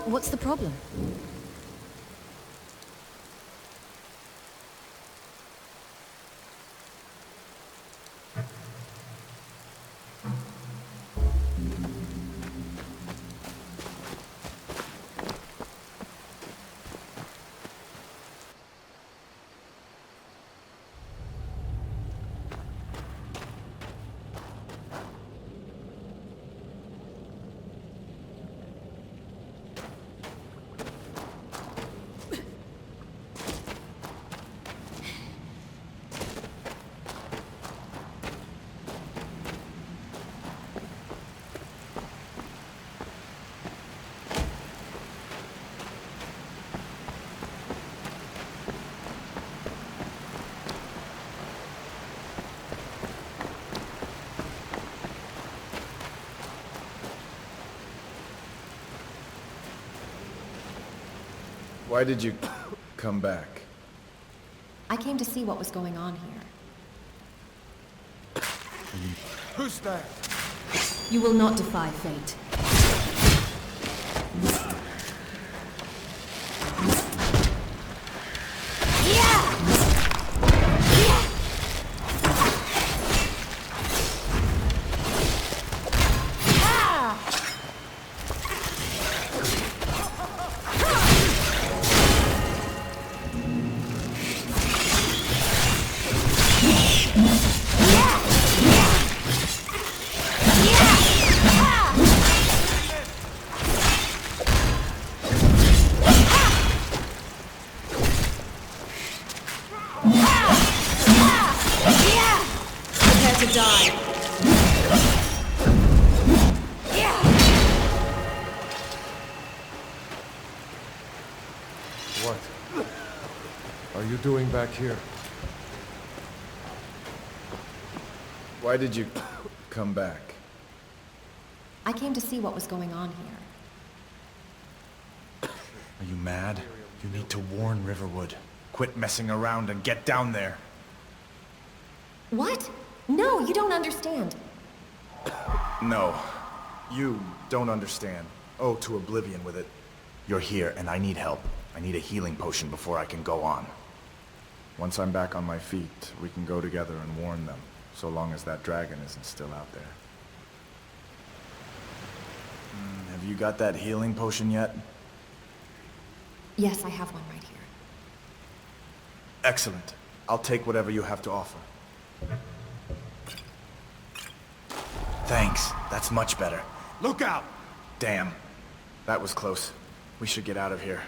What's the problem? Why did you come back? I came to see what was going on here. Who's that? You will not defy fate. Doing back here? Why did you come back? I came to see what was going on here. Are you mad? You need to warn Riverwood. Quit messing around and get down there. What? No, you don't understand. No. You don't understand. Oh, to oblivion with it. You're here and I need help. I need a healing potion before I can go on. Once I'm back on my feet, we can go together and warn them, so long as that dragon isn't still out there. Have you got that healing potion yet? Yes, I have one right here. Excellent. I'll take whatever you have to offer. Thanks. That's much better. Look out! Damn. That was close. We should get out of here.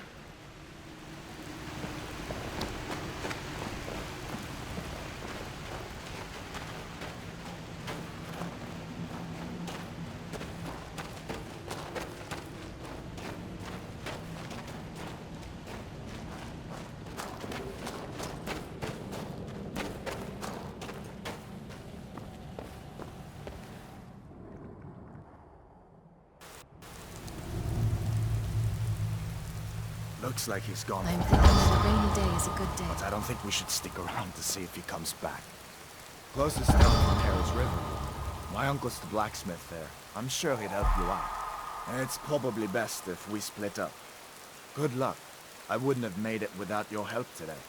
Looks like he's gone. I'm thinking that a rainy day is a good day. But I don't think we should stick around to see if he comes back. Closest town from here is Riverwood. My uncle's the blacksmith there. I'm sure he'd help you out. And it's probably best if we split up. Good luck. I wouldn't have made it without your help today.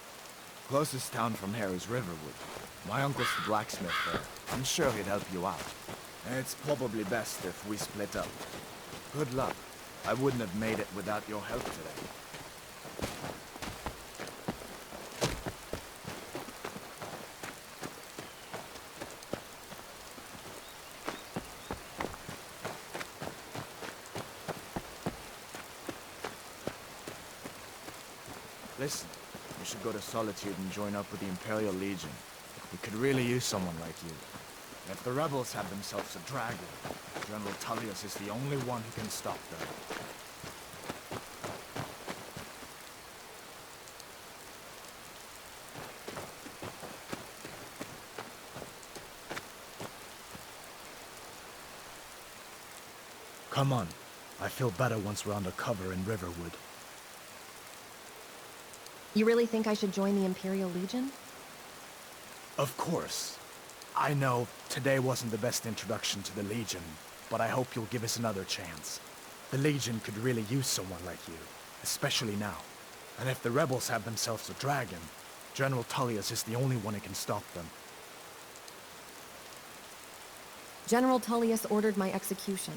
Closest town from here is Riverwood. My uncle's the blacksmith there. I'm sure he'd help you out. And it's probably best if we split up. Good luck. I wouldn't have made it without your help today. Listen, you should go to Solitude and join up with the Imperial Legion. We could really use someone like you. And if the rebels have themselves a dragon, General Tullius is the only one who can stop them. Come on. I feel better once we're under cover in Riverwood. You really think I should join the Imperial Legion? Of course. I know today wasn't the best introduction to the Legion, but I hope you'll give us another chance. The Legion could really use someone like you, especially now. And if the rebels have themselves a dragon, General Tullius is the only one who can stop them. General Tullius ordered my execution.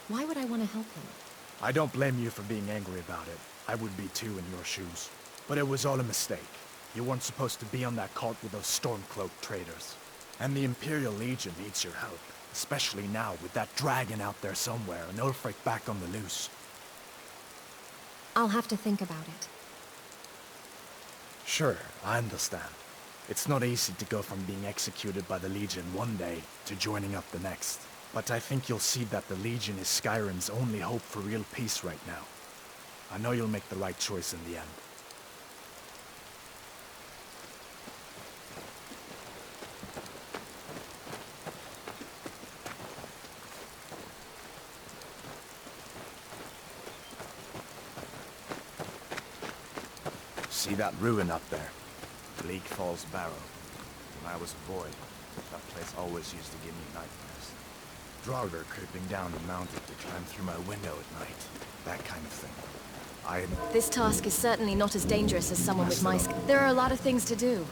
Why would I want to help him? I don't blame you for being angry about it. I would be too in your shoes. But it was all a mistake. You weren't supposed to be on that cart with those Stormcloak traitors. And the Imperial Legion needs your help. Especially now, with that dragon out there somewhere, and Ulfric back on the loose. I'll have to think about it. Sure, I understand. It's not easy to go from being executed by the Legion one day to joining up the next. But I think you'll see that the Legion is Skyrim's only hope for real peace right now. I know you'll make the right choice in the end. See that ruin up there? Bleak Falls Barrow. When I was a boy, that place always used to give me nightmares. Draugr creeping down the mountain to climb through my window at night. That kind of thing. This task is certainly not as dangerous as someone with my skill. There are a lot of things to do.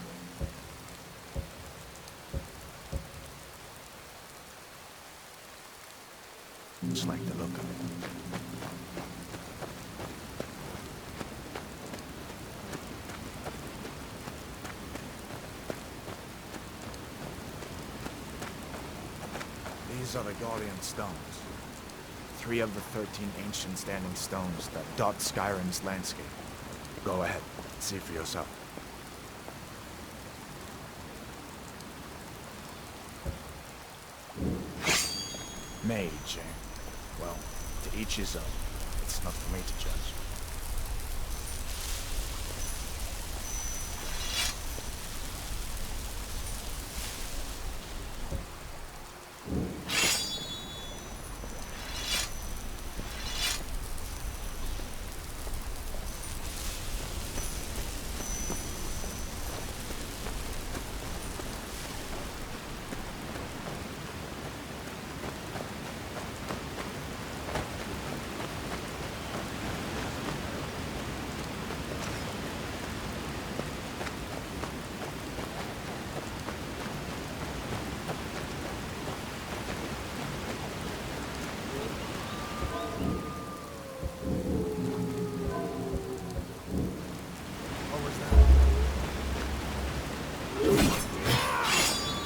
Just like the look of it. These are the Guardian Stones. 3 of the 13 ancient standing stones that dot Skyrim's landscape. Go ahead, see for yourself. Mage, eh? Well, to each his own. It's not for me to judge.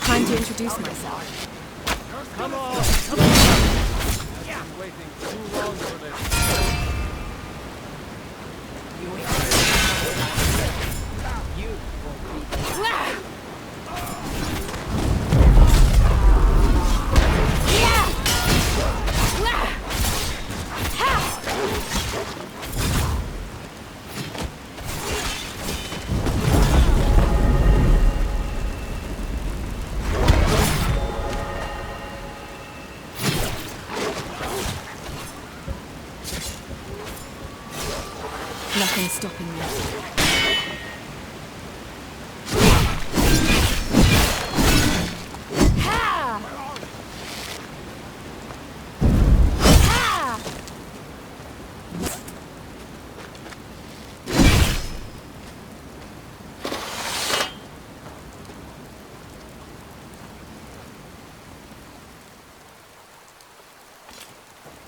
Time to introduce myself. Come on! Come on! I've been waiting too long for this. Nothing's stopping me.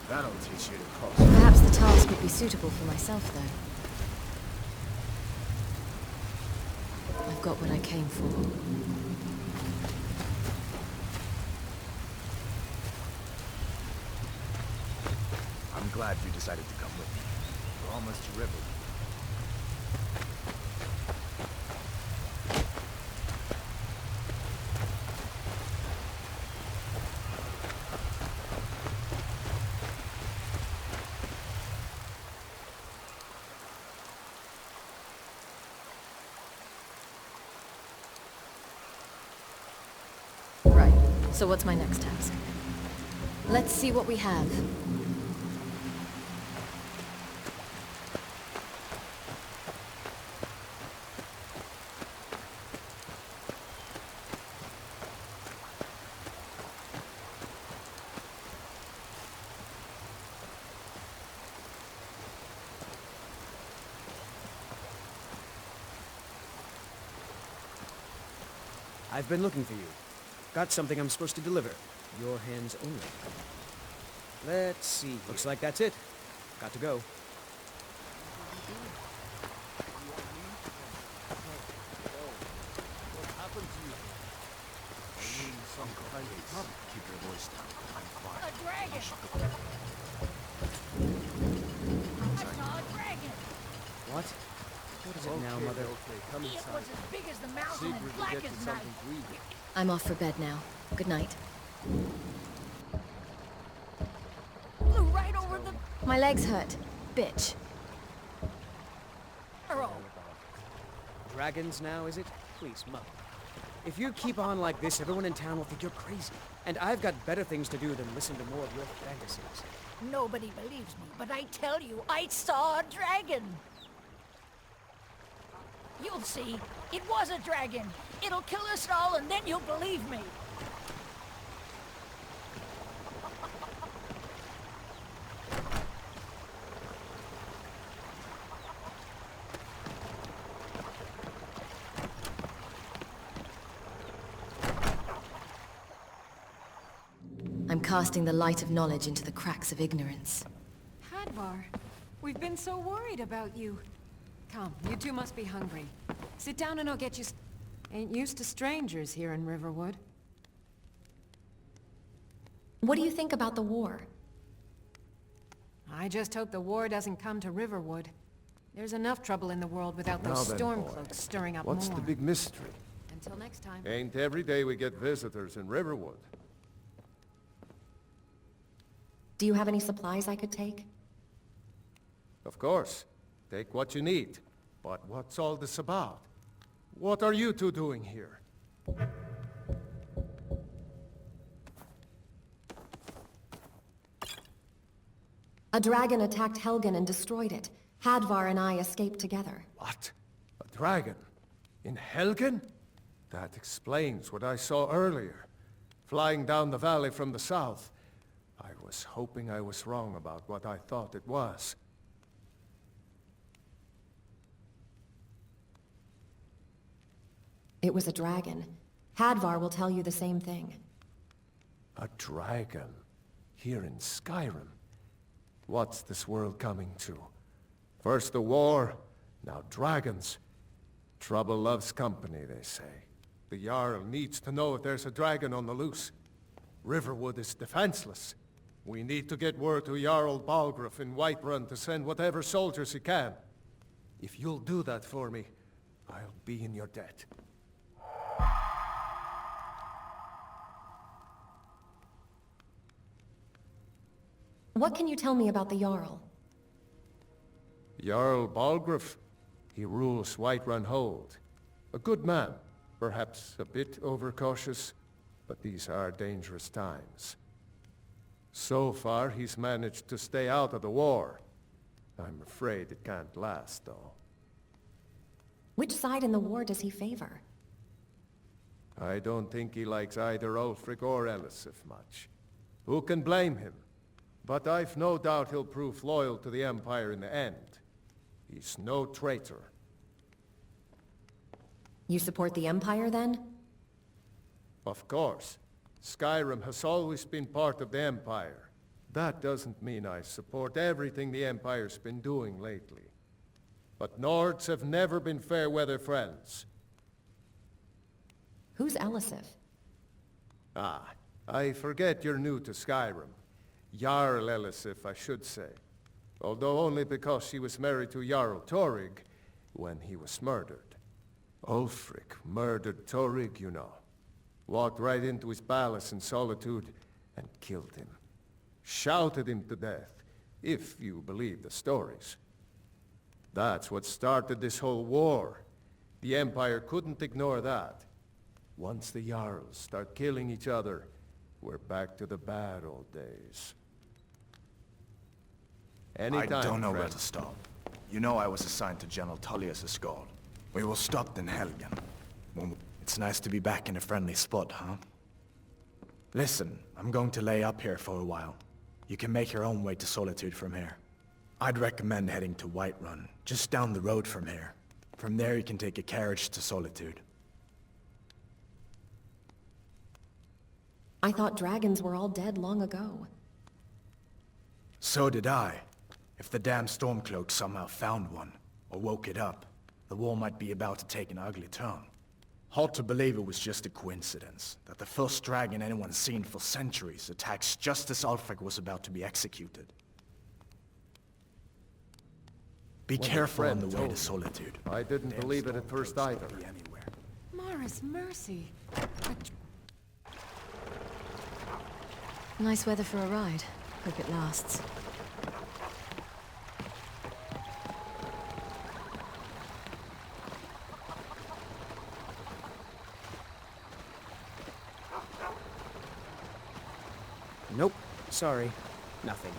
That'll teach you to cross. Perhaps the task would be suitable for myself, though. I've got what I came for. I'm glad you decided to come with me. We're almost to Riverwood. Right. So what's my next task? Let's see what we have. I've been looking for you. Got something I'm supposed to deliver. Your hands only. Let's see. Looks like that's it. Got to go. What happened to you? Some kind of trouble. Keep your voice down. I'm quiet. A dragon! I saw a dragon! What? What is it now, Mother? Okay, come It inside. was as big as the mountain Sigrid and will black get you as night. something to eat. I'm off for bed now. Good night. Flew right over the My legs hurt. Bitch. barrel. Dragons now, is it? Please, Mother. If you keep on like this, everyone in town will think you're crazy. And I've got better things to do than listen to more of your fantasies. Nobody believes me, but I tell you, I saw a dragon. You'll see. It was a dragon. It'll kill us all, and then you'll believe me. I'm casting the light of knowledge into the cracks of ignorance. Hadvar, we've been so worried about you. Come, you two must be hungry. Sit down and I'll get you Ain't used to strangers here in Riverwood. What do you think about the war? I just hope the war doesn't come to Riverwood. There's enough trouble in the world without Now those then, boy, stormcloaks stirring up What's more. the big mystery? Until next time. Ain't every day we get visitors in Riverwood. Do you have any supplies I could take? Of course. Take what you need. But what's all this about? What are you two doing here? A dragon attacked Helgen and destroyed it. Hadvar and I escaped together. What? A dragon? In Helgen? That explains what I saw earlier. Flying down the valley from the south. I was hoping I was wrong about what I thought it was. It was a dragon. Hadvar will tell you the same thing. A dragon? Here in Skyrim? What's this world coming to? First the war, now dragons. Trouble loves company, they say. The Jarl needs to know if there's a dragon on the loose. Riverwood is defenseless. We need to get word to Jarl Balgruuf in Whiterun to send whatever soldiers he can. If you'll do that for me, I'll be in your debt. What can you tell me about the Jarl? Jarl Balgruuf, he rules Whiterun Hold. A good man, perhaps a bit overcautious, but these are dangerous times. So far, he's managed to stay out of the war. I'm afraid it can't last, though. Which side in the war does he favor? I don't think he likes either Ulfric or Elisif much. Who can blame him? But I've no doubt he'll prove loyal to the Empire in the end. He's no traitor. You support the Empire, then? Of course. Skyrim has always been part of the Empire. That doesn't mean I support everything the Empire's been doing lately. But Nords have never been fair-weather friends. Who's Elisif? Ah, I forget you're new to Skyrim. Jarl Elisif, I should say. Although only because she was married to Jarl Torygg when he was murdered. Ulfric murdered Torygg, you know. Walked right into his palace in Solitude and killed him. Shouted him to death, if you believe the stories. That's what started this whole war. The Empire couldn't ignore that. Once the Jarls start killing each other, we're back to the bad old days. Anytime, I don't know where friend. to stop. You know I was assigned to General Tullius' escort. We were stopped in Helgen. Well, it's nice to be back in a friendly spot, huh? Listen, I'm going to lay up here for a while. You can make your own way to Solitude from here. I'd recommend heading to Whiterun, just down the road from here. From there you can take a carriage to Solitude. I thought dragons were all dead long ago. So did I. If the damn Stormcloak somehow found one, or woke it up, the war might be about to take an ugly turn. Hard to believe it was just a coincidence, that the first dragon anyone's seen for centuries attacks just as Ulfric was about to be executed. Be careful on the way to Solitude. I didn't believe it at first either. Anywhere. Mara's mercy. Nice weather for a ride. Hope it lasts. Nope. Sorry. Nothing.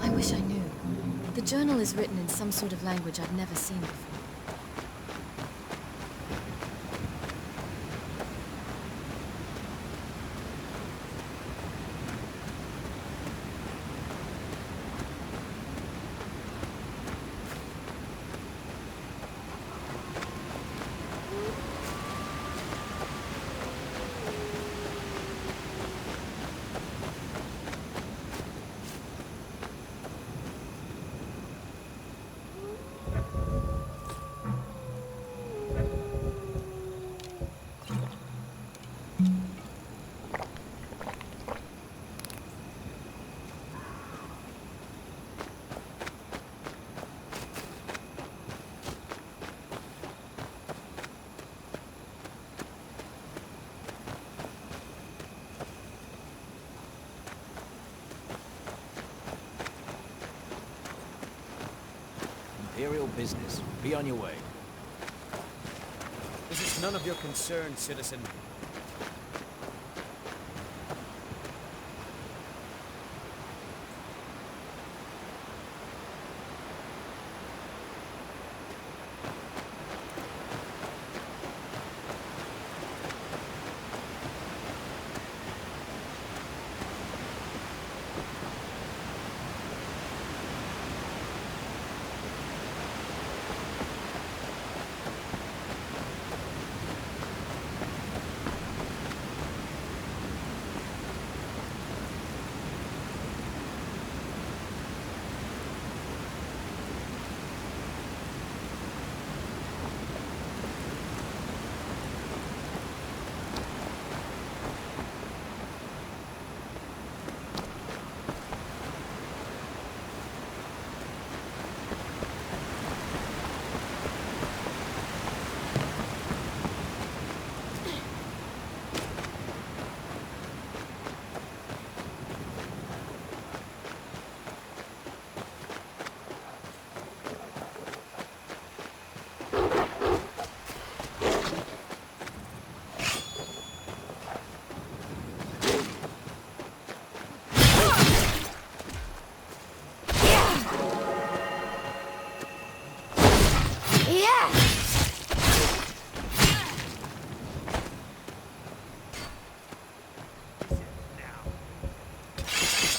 I wish I knew. The journal is written in some sort of language I've never seen before. Imperial business. Be on your way. This is none of your concern, citizen.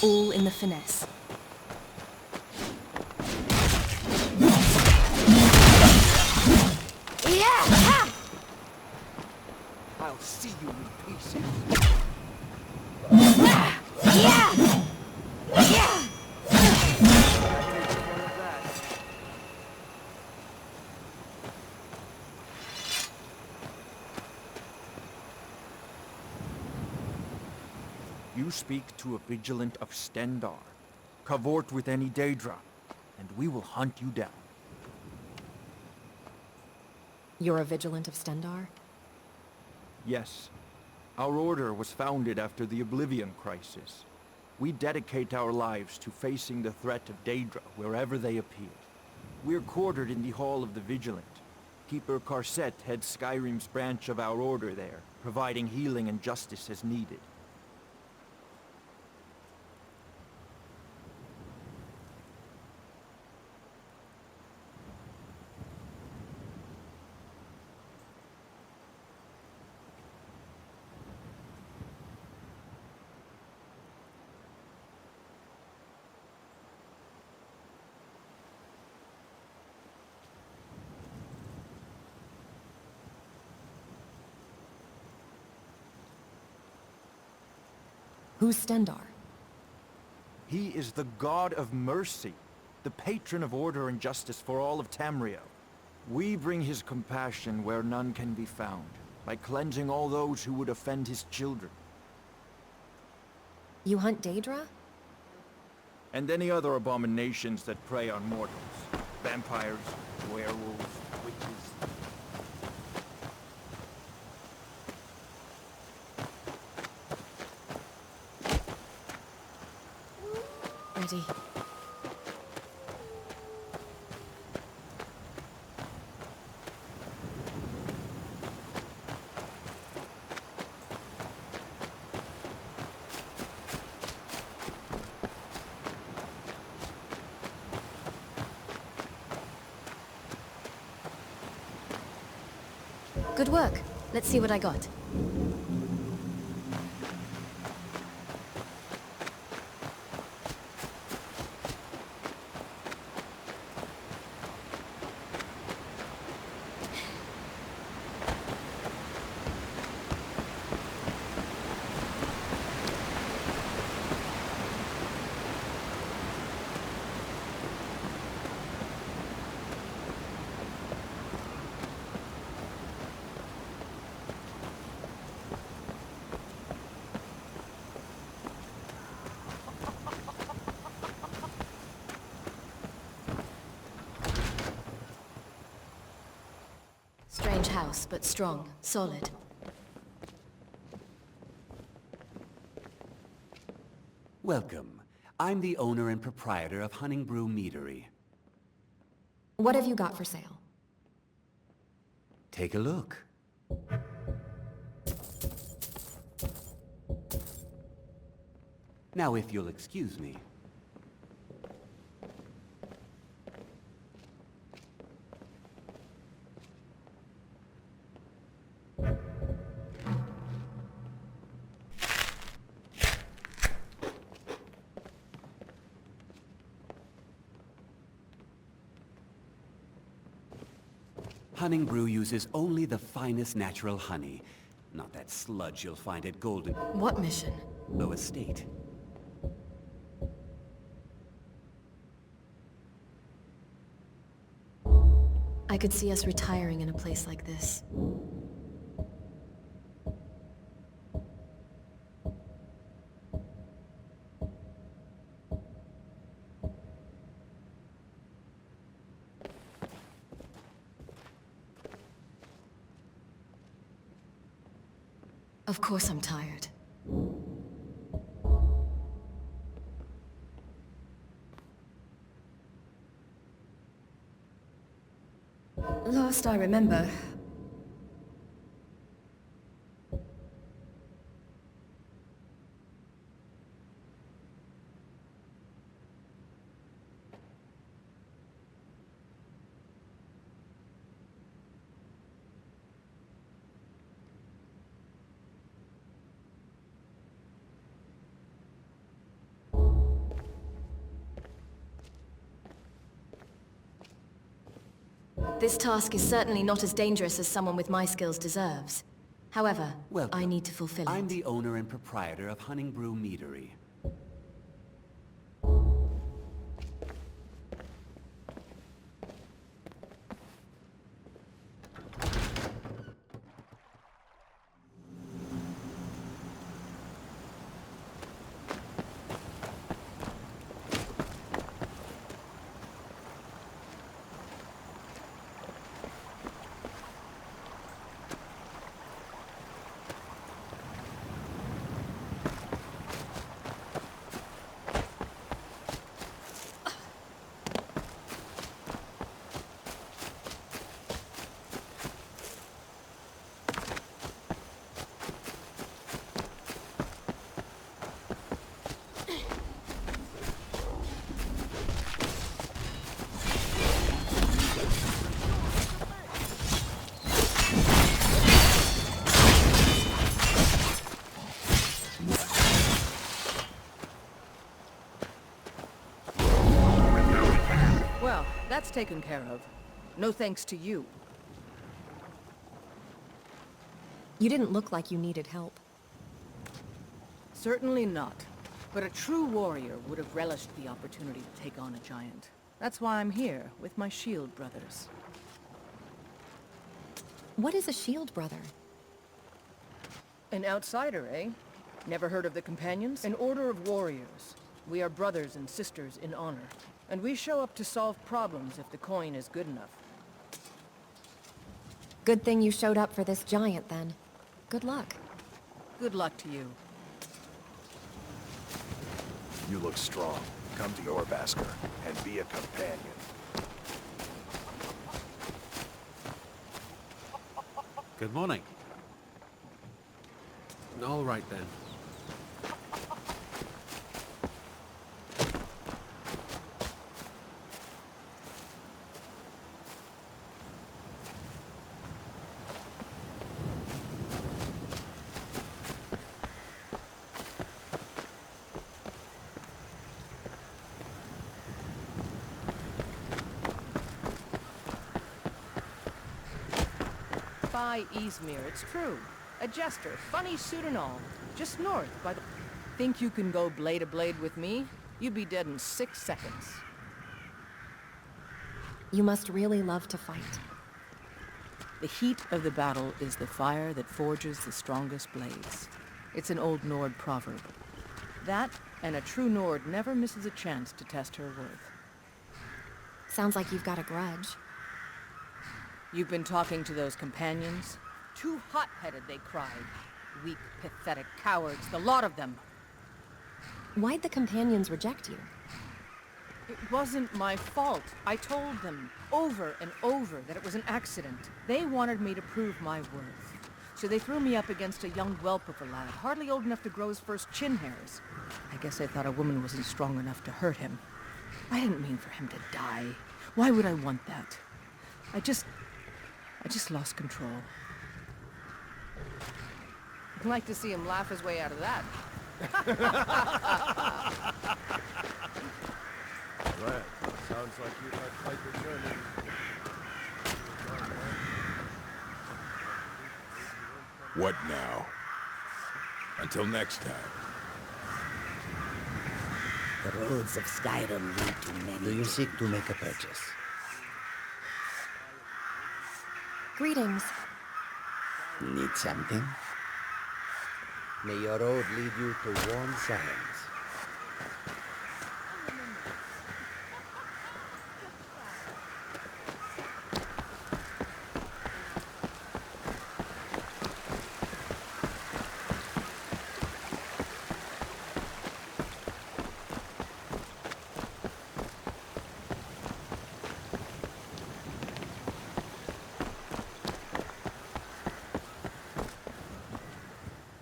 All in the finesse. I'll see you in pieces. You speak to a vigilant of Stendarr. Cavort with any Daedra, and we will hunt you down. You're a vigilant of Stendarr? Yes. Our order was founded after the Oblivion Crisis. We dedicate our lives to facing the threat of Daedra wherever they appear. We're quartered in the Hall of the Vigilant. Keeper Carset heads Skyrim's branch of our order there, providing healing and justice as needed. Who's Stendar? He is the god of mercy, the patron of order and justice for all of Tamriel. We bring his compassion where none can be found, by cleansing all those who would offend his children. You hunt Daedra? And any other abominations that prey on mortals. Vampires, werewolves, witches. Ready. Good work. Let's see what I got. Strange house, but strong, solid. Welcome. I'm the owner and proprietor of Honningbrew Meadery. What have you got for sale? Take a look. Now, if you'll excuse me. Honningbrew uses only the finest natural honey. Not that sludge you'll find at Golden... What mission? Low Estate. I could see us retiring in a place like this. Of course I'm tired. Last I remember... This task is certainly not as dangerous as someone with my skills deserves. However, Welcome. I need to fulfill it. I'm the owner and proprietor of Honningbrew Meadery. Well, that's taken care of. No thanks to you. You didn't look like you needed help. Certainly not. But a true warrior would have relished the opportunity to take on a giant. That's why I'm here, with my shield brothers. What is a shield brother? An outsider, eh? Never heard of the Companions? An order of warriors. We are brothers and sisters in honor. And we show up to solve problems if the coin is good enough. Good thing you showed up for this giant, then. Good luck. Good luck to you. You look strong. Come to your Basker and be a companion. Good morning. All right, then. By Izmir, it's true. A jester, funny suit and all. Just north by the... Think you can go blade to blade with me? You'd be dead in 6 seconds. You must really love to fight. The heat of the battle is the fire that forges the strongest blades. It's an old Nord proverb. That, and a true Nord never misses a chance to test her worth. Sounds like you've got a grudge. You've been talking to those companions? Too hot-headed, they cried. Weak, pathetic cowards, the lot of them. Why'd the companions reject you? It wasn't my fault. I told them over and over that it was an accident. They wanted me to prove my worth. So they threw me up against a young whelp of a lad, hardly old enough to grow his first chin hairs. I guess they thought a woman wasn't strong enough to hurt him. I didn't mean for him to die. Why would I want that? I just lost control. I'd like to see him laugh his way out of that. Well, sounds like you've had quite the journey. What now? Until next time. The roads of Skyrim lead to many. Do you seek to make a purchase? Greetings. Need something? May your road lead you to warm sands.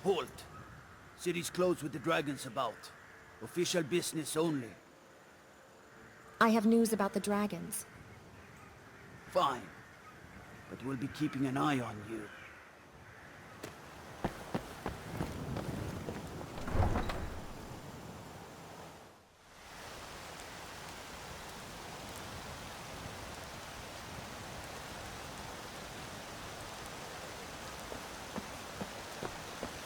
Halt. City's closed with the dragons about. Official business only. I have news about the dragons. Fine. But we'll be keeping an eye on you.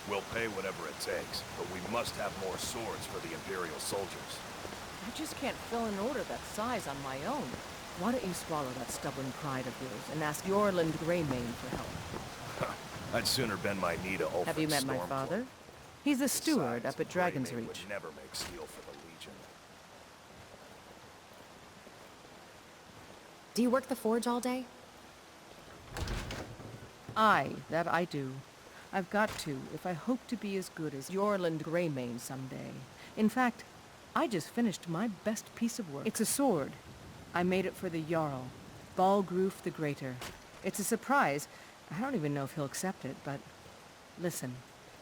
We'll pay whatever it takes, but we must have more swords for the Imperial soldiers. I just can't fill an order that size on my own. Why don't you swallow that stubborn pride of yours and ask Jorland Greymane for help? I'd sooner bend my knee to Ulfric Have you met my Stormcloak. father? He's a steward up at Dragon's Greymane Reach. would never make steel for the Legion. Do you work the forge all day? Aye, that I do. I've got to, if I hope to be as good as Jorland Greymane someday. In fact, I just finished my best piece of work. It's a sword. I made it for the Jarl, Balgruuf the Greater. It's a surprise. I don't even know if he'll accept it, but... Listen,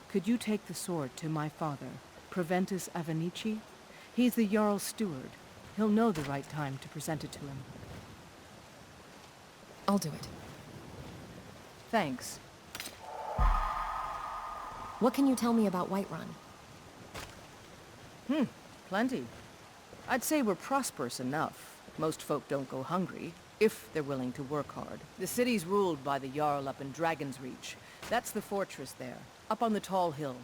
could you take the sword to my father, Proventus Avenici? He's the Jarl's steward. He'll know the right time to present it to him. I'll do it. Thanks. What can you tell me about Whiterun? Plenty. I'd say we're prosperous enough. Most folk don't go hungry, if they're willing to work hard. The city's ruled by the Jarl up in Dragon's Reach. That's the fortress there, up on the tall hill.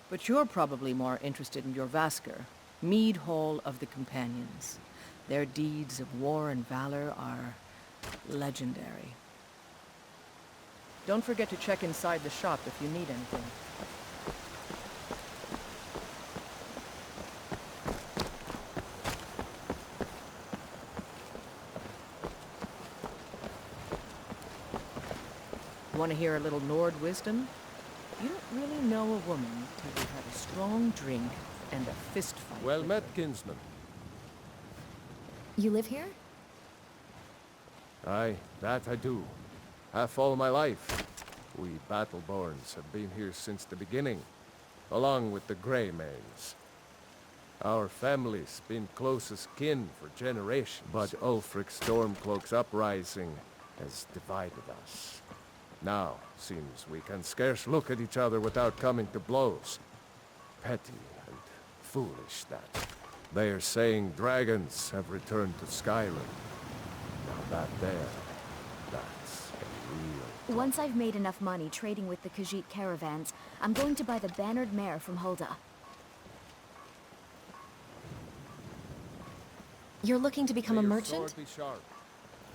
But you're probably more interested in your Vasker, Mead Hall of the Companions. Their deeds of war and valor are legendary. Don't forget to check inside the shop if you need anything. Want to hear a little Nord wisdom? You don't really know a woman till you've had a strong drink and a fist fight. Well met, kinsman. You live here? Aye, that I do. Half all my life. We Battleborns have been here since the beginning, along with the Greymanes. Our family's been closest kin for generations, but Ulfric Stormcloak's uprising has divided us. Now, seems we can scarce look at each other without coming to blows. Petty and foolish, that. They are saying dragons have returned to Skyrim. Now that's a real... Once I've made enough money trading with the Khajiit caravans, I'm going to buy the bannered mare from Hulda. You're looking to become a merchant? Be sharp,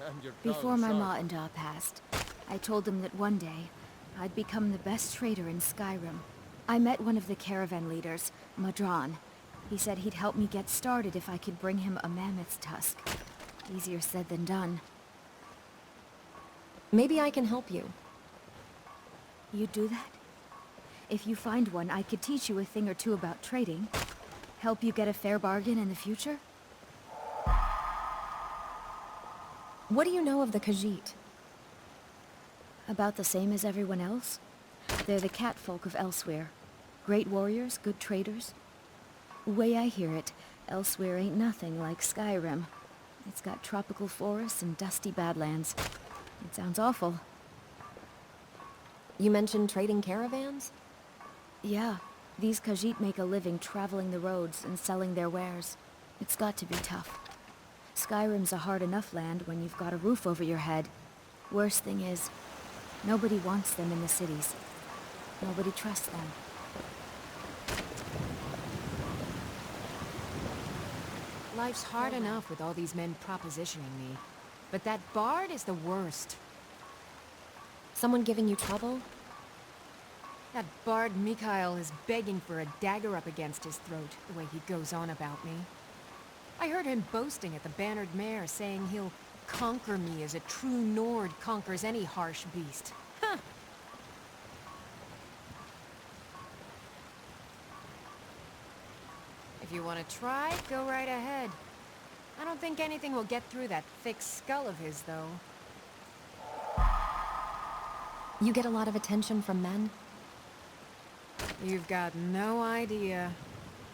and your Before tongue my sharp. ma-and-da passed, I told them that one day, I'd become the best trader in Skyrim. I met one of the caravan leaders, Madran. He said he'd help me get started if I could bring him a mammoth's tusk. Easier said than done. Maybe I can help you. You'd do that? If you find one, I could teach you a thing or two about trading. Help you get a fair bargain in the future? What do you know of the Khajiit? About the same as everyone else. They're the catfolk of Elsewhere. Great warriors, good traders. Way I hear it, Elsewhere ain't nothing like Skyrim. It's got tropical forests and dusty badlands. It sounds awful. You mentioned trading caravans? Yeah, these Khajiit make a living traveling the roads and selling their wares. It's got to be tough. Skyrim's a hard enough land when you've got a roof over your head. Worst thing is, nobody wants them in the cities. Nobody trusts them. Life's hard enough with all these men propositioning me. But that bard is the worst. Someone giving you trouble? That bard Mikhail is begging for a dagger up against his throat, the way he goes on about me. I heard him boasting at the bannered mare, saying he'll conquer me as a true Nord conquers any harsh beast. Huh! If you want to try, go right ahead. I don't think anything will get through that thick skull of his, though. You get a lot of attention from men? You've got no idea.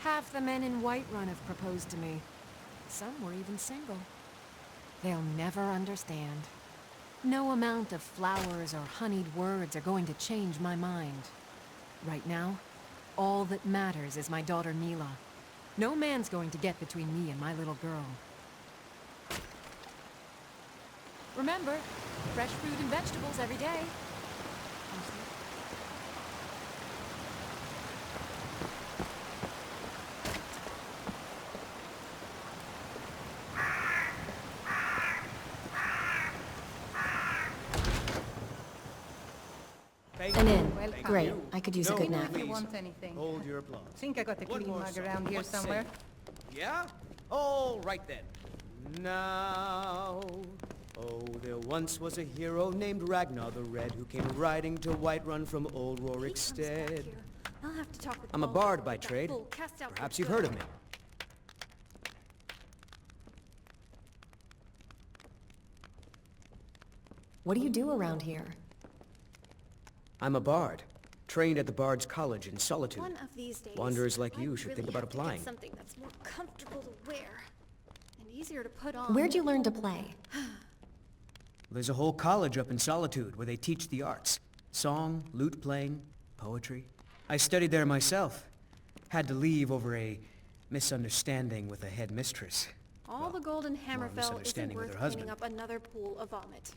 Half the men in Whiterun have proposed to me. Some were even single. They'll never understand. No amount of flowers or honeyed words are going to change my mind. Right now, all that matters is my daughter Mila. No man's going to get between me and my little girl. Remember, fresh fruit and vegetables every day. An inn. Great. I could use a good nap. If you want anything. Hold your applause. Think I got a clean mug around here What say somewhere? you? Yeah? All right then. Now... Oh, there once was a hero named Ragnar the Red who came riding to Whiterun from old Rorikstead. I'll have to talk with I'm a Balgruuf bard by about that trade. fool cast out Perhaps for you've heard of good. me. What do you do around here? I'm a bard, trained at the Bard's College in Solitude. One of these days, Wanderers like you I should really think about have to get applying. something that's more comfortable to wear and easier to put on. Where'd you learn to play? There's a whole college up in Solitude where they teach the arts. Song, lute playing, poetry. I studied there myself. Had to leave over a misunderstanding with a headmistress. All the gold in more Hammerfell isn't misunderstanding with worth her husband. cleaning up another pool of vomit.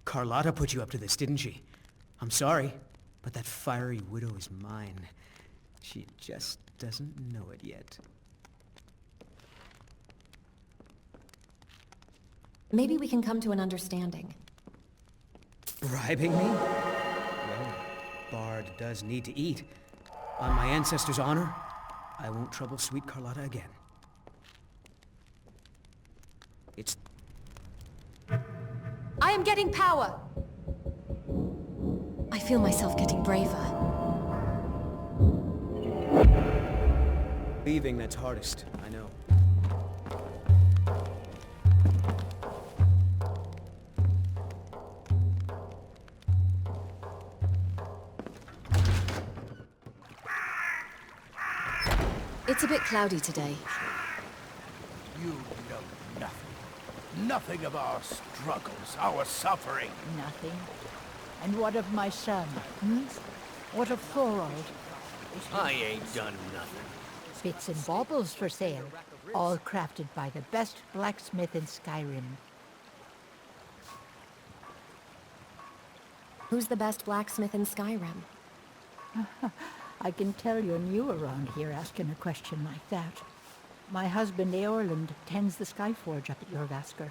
Carlotta put you up to this, didn't she? I'm sorry, but that fiery widow is mine. She just doesn't know it yet. Maybe we can come to an understanding. Bribing me? Well, Bard does need to eat. On my ancestors' honor, I won't trouble sweet Carlotta again. It's... I am getting power! I feel myself getting braver. leaving that's hardest, I know. It's a bit cloudy today. You know nothing. Nothing of our struggles, our suffering. Nothing. And what of my son, What of Thorold? I ain't done nothing. Bits and baubles for sale, all crafted by the best blacksmith in Skyrim. Who's the best blacksmith in Skyrim? I can tell you're new around here asking a question like that. My husband Eorlund tends the Skyforge up at Jorvaskr.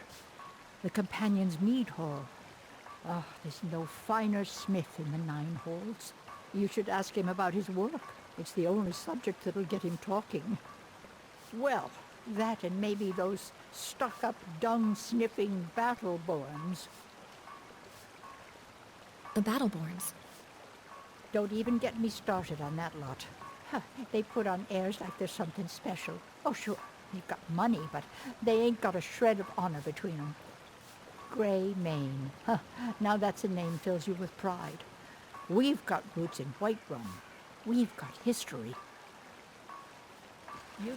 The Companion's Mead Hall. Oh, there's no finer smith in the Nine Halls. You should ask him about his work. It's the only subject that'll get him talking. Well, that and maybe those stuck-up, dung-sniffing Battleborns. The Battleborns? Don't even get me started on that lot. Huh, they put on airs like there's something special. Oh, sure, they've got money, but they ain't got a shred of honor between them. Grey Mane. Huh, now that's a name fills you with pride. We've got roots in Whiterun. We've got history.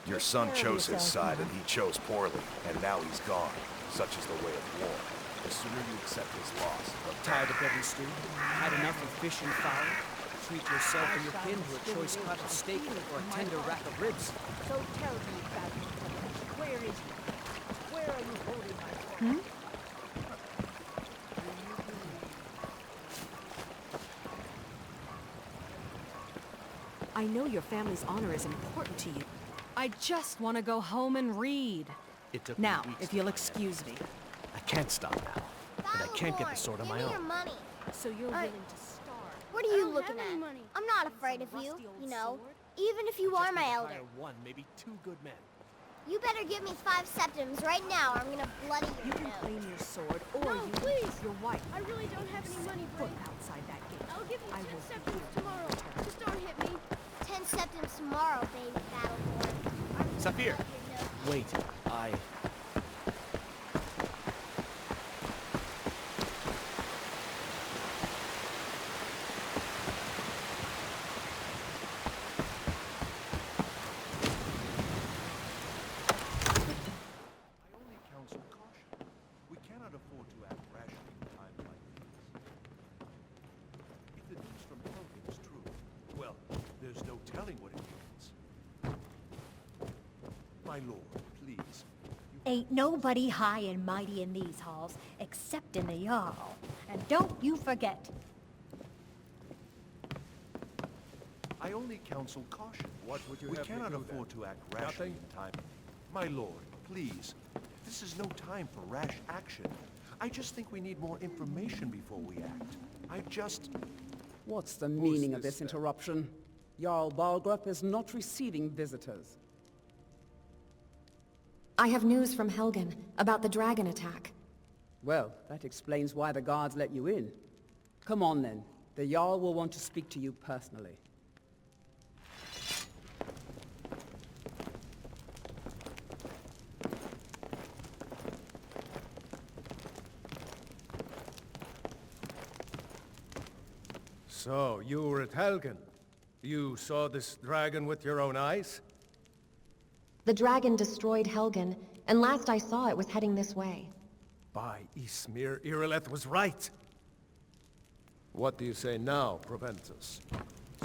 Your son chose his side and he chose poorly, and now he's gone. Such is the way of war. The sooner you accept his loss, Tired of every stew? Had enough of fish and fowl? Treat yourself and your kin to a choice cut of steak or a tender rack of ribs. So tell me, Batman, where is he? Where are you holding my sword? I know your family's honor is important to you. I just want to go home and read. It took Now, me weeks if to you'll find excuse me. I can't stop now, but I can't get the sword on my Give me own. your money. So you're willing to starve? What are you looking at? I'm not afraid of you, you know. Even if you are my elder. One, maybe two good men. You better give me 5 septims right now or I'm gonna bloody your You can nose. claim your sword, or No, you please. can take your wife. I really don't have any money for Put it. outside that gate. I'll give you I 10 will septims tomorrow. Just don't hit me. 10 septims tomorrow, baby Battleborn. Saphir! Wait, We cannot afford to act rashly in times like these. If the news from Helgen is true, well, there's no telling what it means. My lord, please. Ain't nobody high and mighty in these halls, except in the Jarl. And don't you forget. I only counsel caution. What would you We have me cannot do, afford then? to act rashly Nothing? in time. My lord, please. This is no time for rash action. I just think we need more information before we act. What's the meaning of this interruption? Jarl Balgruuf is not receiving visitors. I have news from Helgen about the dragon attack. Well, that explains why the guards let you in. Come on then. The Jarl will want to speak to you personally. So, you were at Helgen. You saw this dragon with your own eyes? The dragon destroyed Helgen, and last I saw it was heading this way. By Ysmir, Irileth was right! What do you say now, Proventus?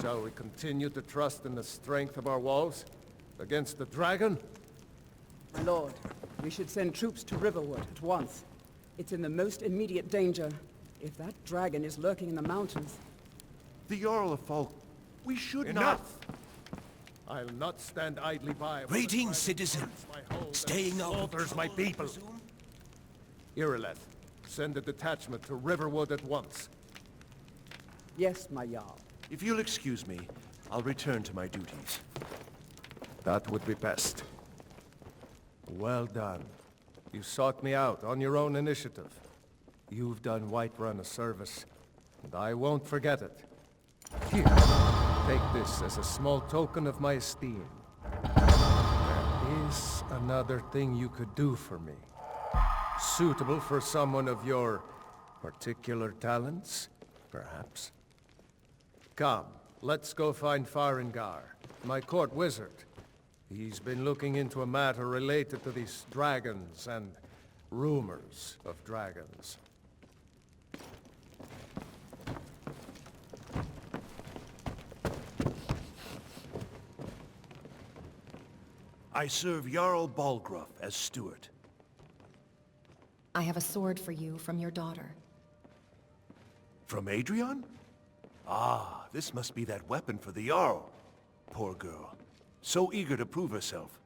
Shall we continue to trust in the strength of our walls? Against the dragon? My lord, we should send troops to Riverwood at once. It's in the most immediate danger. If that dragon is lurking in the mountains... The Jarl of Falk... We should Enough! I'll not stand idly by... Greetings, citizen. Staying out of slaughters my people. Irileth, send a detachment to Riverwood at once. Yes, my Jarl. If you'll excuse me, I'll return to my duties. That would be best. Well done. You sought me out on your own initiative. You've done Whiterun a service, and I won't forget it. Here, take this as a small token of my esteem. There is another thing you could do for me. Suitable for someone of your particular talents, perhaps. Come, let's go find Farengar, my court wizard. He's been looking into a matter related to these dragons and rumors of dragons. I serve Jarl Balgruuf as steward. I have a sword for you from your daughter. From Adrian? Ah, this must be that weapon for the Jarl. Poor girl. So eager to prove herself.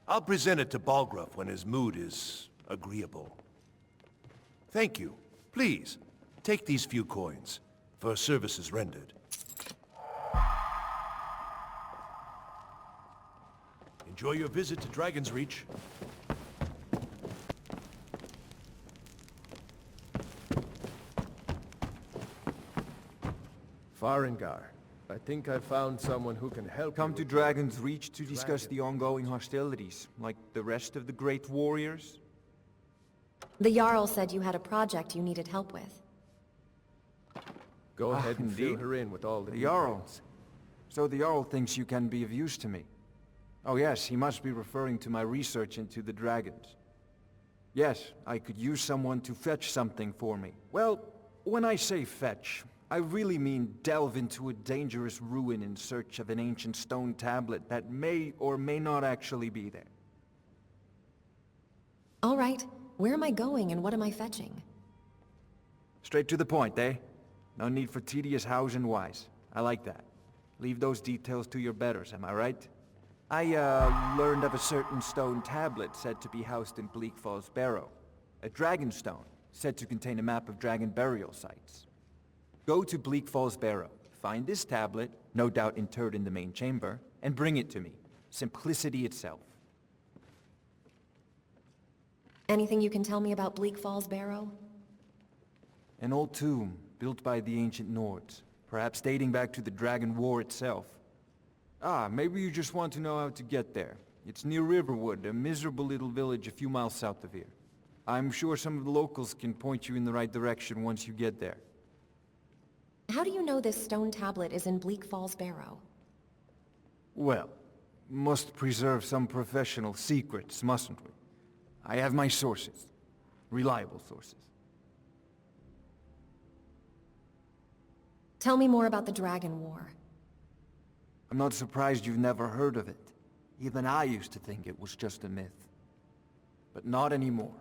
I'll present it to Balgruuf when his mood is agreeable. Thank you. Please, take these few coins for services rendered. Enjoy your visit to Dragon's Reach. Farengar, I think I found someone who can help Come you to with Dragon's Reach to discuss the ongoing hostilities, like the rest of the great warriors? The Jarl said you had a project you needed help with. Go ahead and fill indeed. her in with all the Jarl. details. So the Jarl thinks you can be of use to me. Oh yes, he must be referring to my research into the dragons. Yes, I could use someone to fetch something for me. Well, when I say fetch, I really mean delve into a dangerous ruin in search of an ancient stone tablet that may or may not actually be there. All right, where am I going and what am I fetching? Straight to the point, eh? No need for tedious hows and whys. I like that. Leave those details to your betters, am I right? I, learned of a certain stone tablet said to be housed in Bleak Falls Barrow. A dragon stone, said to contain a map of dragon burial sites. Go to Bleak Falls Barrow, find this tablet, no doubt interred in the main chamber, and bring it to me. Simplicity itself. Anything you can tell me about Bleak Falls Barrow? An old tomb, built by the ancient Nords, perhaps dating back to the Dragon War itself. Ah, maybe you just want to know how to get there. It's near Riverwood, a miserable little village a few miles south of here. I'm sure some of the locals can point you in the right direction once you get there. How do you know this stone tablet is in Bleak Falls Barrow? Well, must preserve some professional secrets, mustn't we? I have my sources. Reliable sources. Tell me more about the Dragon War. I'm not surprised you've never heard of it. Even I used to think it was just a myth. But not anymore.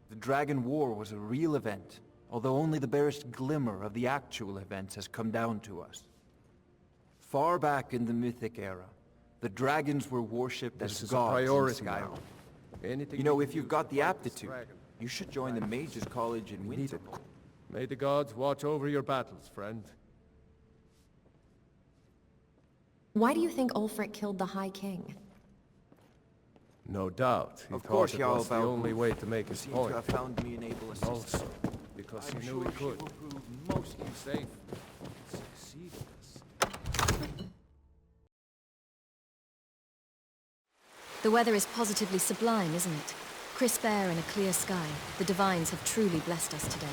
The Dragon War was a real event, although only the barest glimmer of the actual events has come down to us. Far back in the Mythic era, the dragons were worshipped as gods in Skyrim. You know, if you've got the aptitude, you should join the Mages College in Winter. May the gods watch over your battles, friend. Why do you think Ulfric killed the High King? No doubt. He Of course, thought it was the Balgruuf only way to make his seems point. to have found me an able assistant. Also, because he knew he could. Mostly safe. Succeed in this. The weather is positively sublime, isn't it? Crisp air and a clear sky. The Divines have truly blessed us today.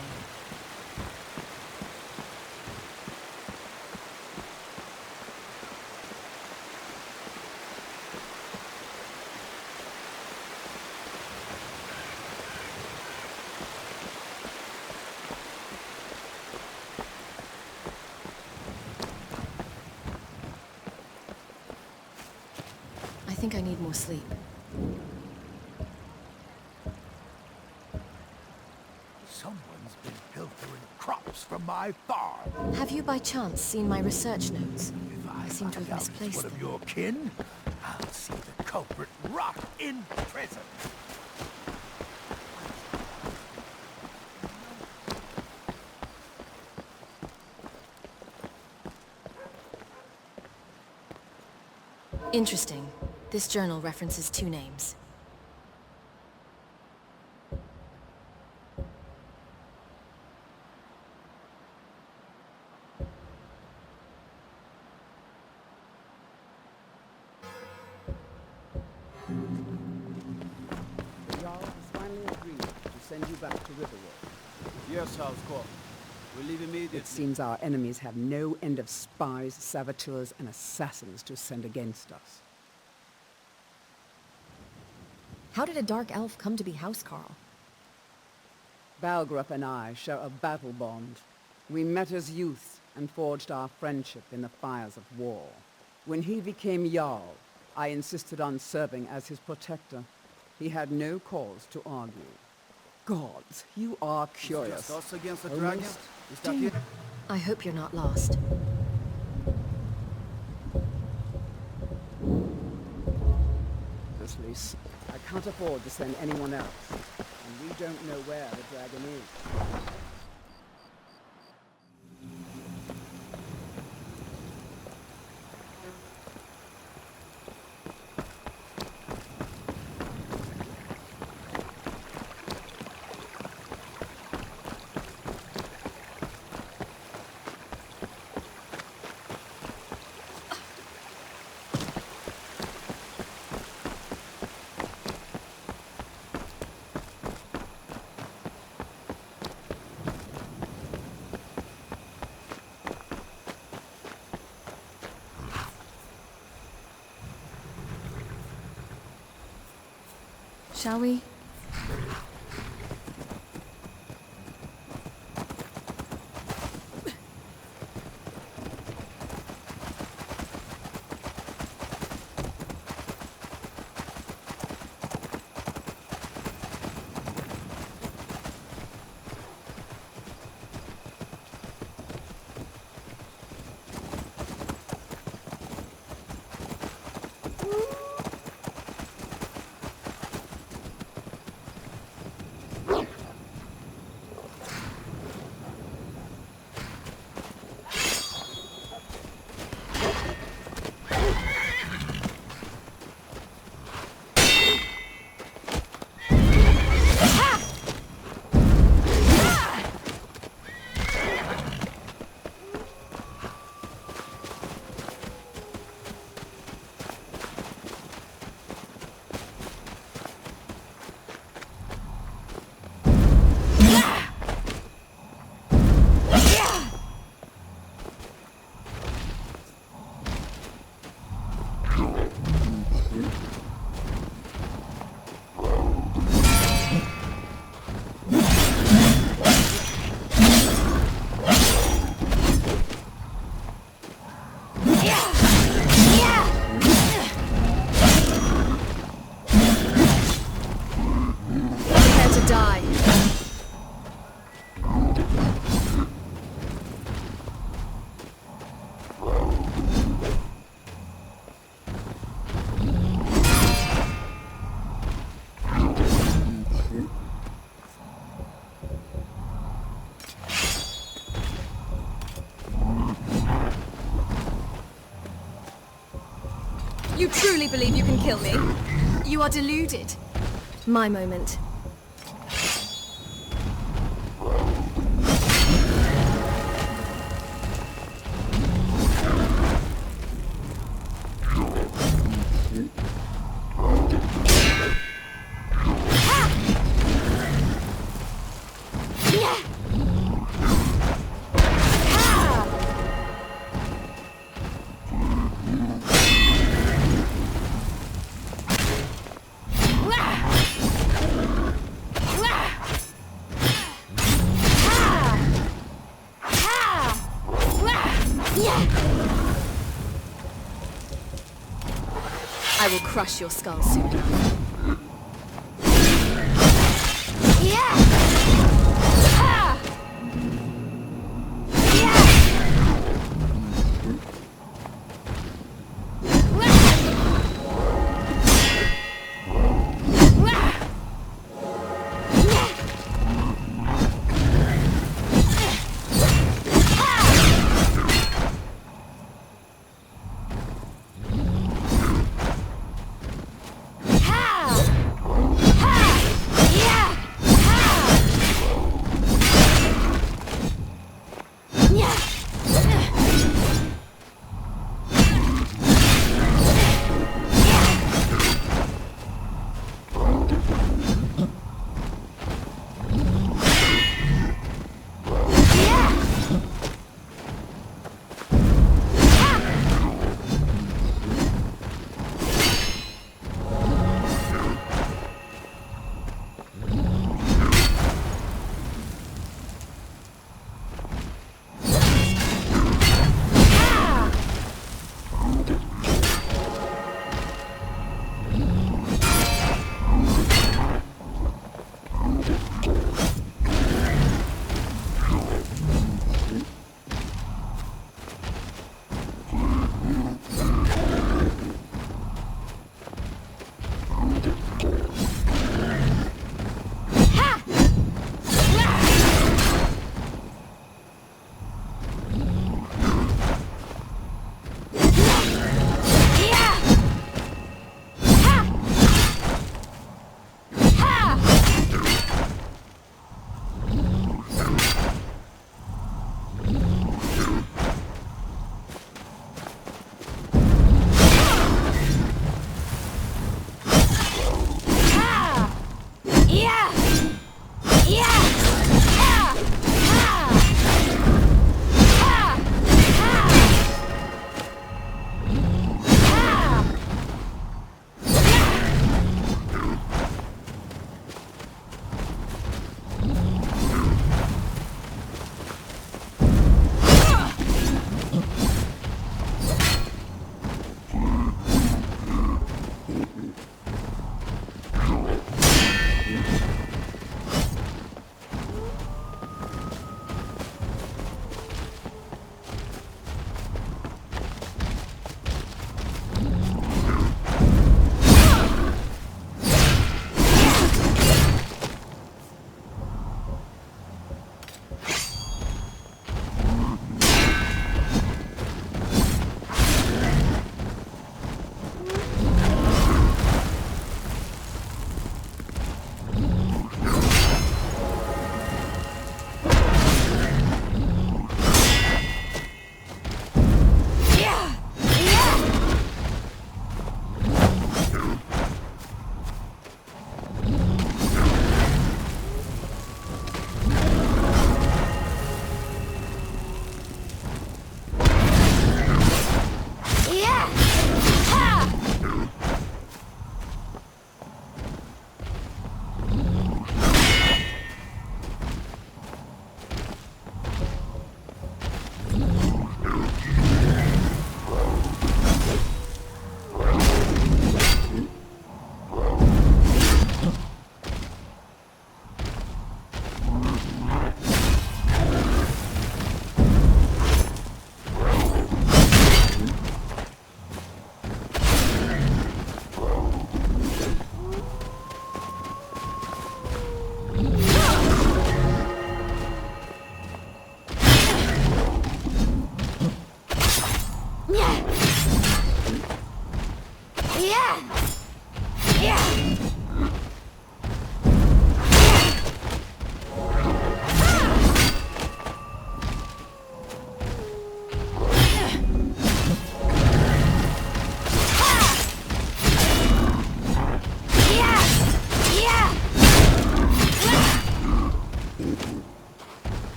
think I need more sleep. Someone's been pilfering crops from my farm. Have you by chance seen my research notes? If I seem to have find out misplaced one of them. your kin, I'll see the culprit rot in prison. Interesting. This journal references 2 names. The Jarl has finally agreed to send you back to Riverwood. Yes, House Court. We'll leave immediately. It seems our enemies have no end of spies, saboteurs, and assassins to send against us. How did a dark elf come to be Housecarl? Balgruuf and I share a battle bond. We met as youths and forged our friendship in the fires of war. When he became Jarl, I insisted on serving as his protector. He had no cause to argue. Gods, you are curious. Just us against the Almost dragon? Is that it? I hope you're not lost. Least, I can't afford to send anyone else, and we don't know where the dragon is. Shall we? You truly believe you can kill me? You are deluded. My moment. I will crush your skull soon enough.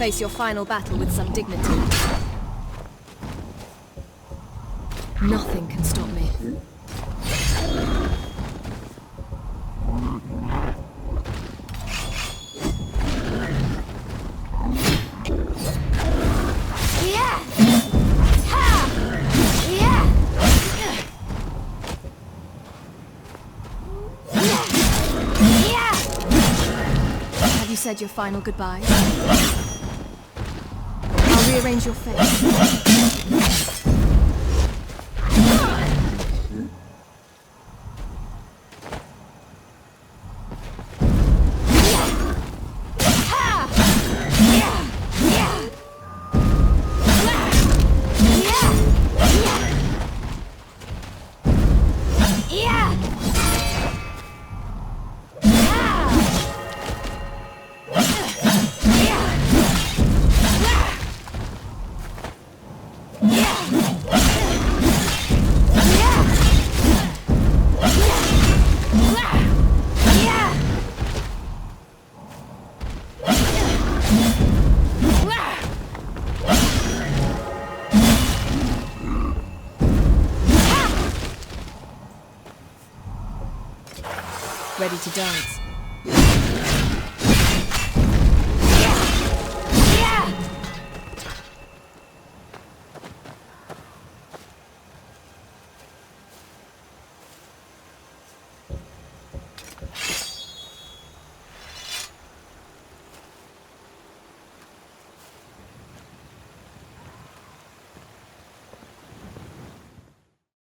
face your final battle with some dignity. Nothing can stop me. Have you said your final goodbyes? I'll rearrange your face. Ready to dance.